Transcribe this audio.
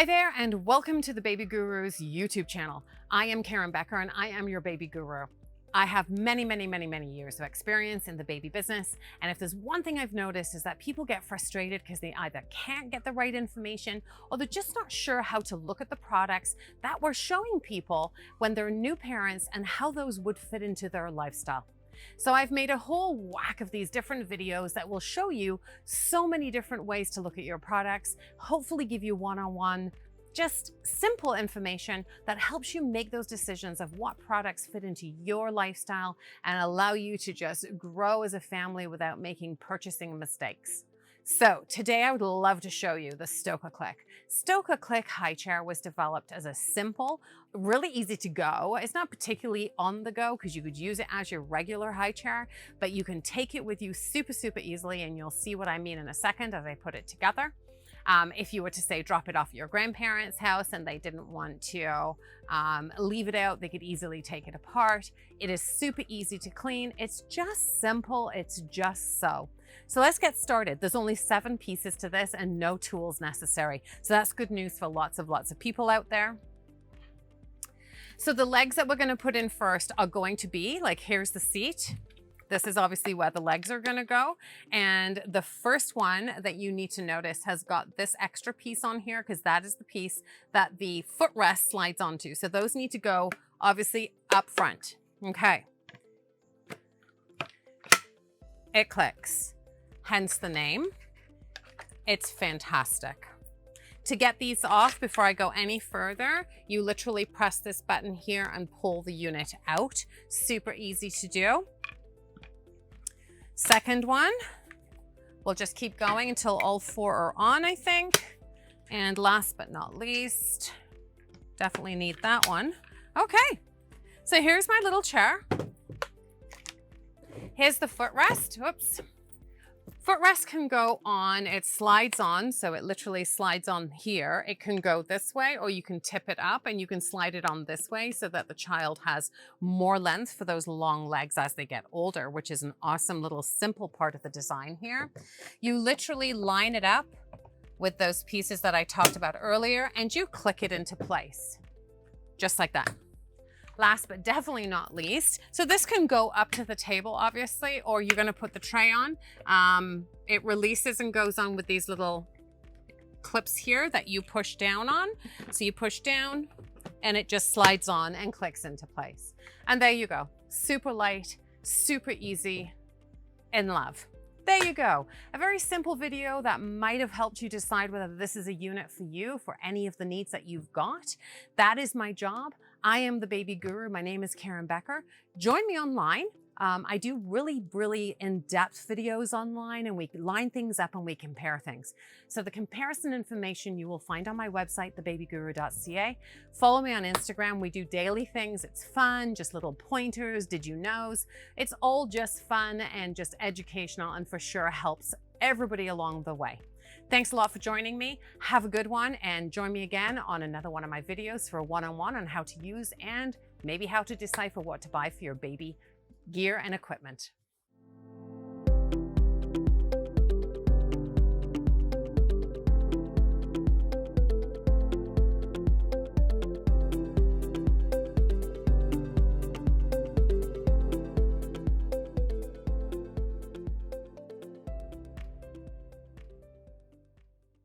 Hi there, and welcome to the Baby Guru's YouTube channel. I am Karen Becker, and I am your baby guru. I have many years of experience in the baby business, and if there's one thing I've noticed is that people get frustrated because they either can't get the right information or they're just not sure how to look at the products that we're showing people when they're new parents and how those would fit into their lifestyle. So I've made a whole whack of these different videos that will show you so many different ways to look at your products, hopefully give you one-on-one, just simple information that helps you make those decisions of what products fit into your lifestyle and allow you to just grow as a family without making purchasing mistakes. So today I would love to show you the Stokke Clikk. Stokke Clikk high chair was developed as a simple, really easy to go. It's not particularly on the go because you could use it as your regular high chair, but you can take it with you super easily, and you'll see what I mean in a second as I put it together. If you were to say drop it off at your grandparents' house and they didn't want to leave it out, they could easily take it apart. It is super easy to clean. It's just simple. It's just so. So let's get started. There's only 7 pieces to this and no tools necessary. So that's good news for lots of people out there. So the legs that we're going to put in first are going to be like, here's the seat. This is obviously where the legs are going to go. And the first one that you need to notice has got this extra piece on here because that is the piece that the footrest slides onto. So those need to go obviously up front. Okay. It clicks, hence the name. It's fantastic. To get these off, before I go any further, you literally press this button here and pull the unit out. Super easy to do. Second one, we'll just keep going until all 4 are on, I think. And last but not least, definitely need that one. Okay, so here's my little chair. Here's the footrest. Whoops. Footrest can go on, it slides on, so it literally slides on here. It can go this way, or you can tip it up and you can slide it on this way so that the child has more length for those long legs as they get older, which is an awesome little simple part of the design here. You literally line it up with those pieces that I talked about earlier and you click it into place, just like that. Last but definitely not least, so this can go up to the table, obviously, or you're going to put the tray on. It releases and goes on with these little clips here that you push down on. So you push down and it just slides on and clicks into place. And there you go. Super light, super easy, in love. There you go. A very simple video that might have helped you decide whether this is a unit for you for any of the needs that you've got. That is my job. I am the baby guru. My name is Karen Becker. Join me online. I do really in-depth videos online, and we line things up and we compare things. So the comparison information you will find on my website, thebabyguru.ca. Follow me on Instagram. We do daily things. It's fun, just little pointers, did you knows. It's all just fun and just educational, and for sure helps everybody along the way. Thanks a lot for joining me. Have a good one, and join me again on another one of my videos for a one-on-one on how to use and maybe how to decipher what to buy for your baby gear and equipment.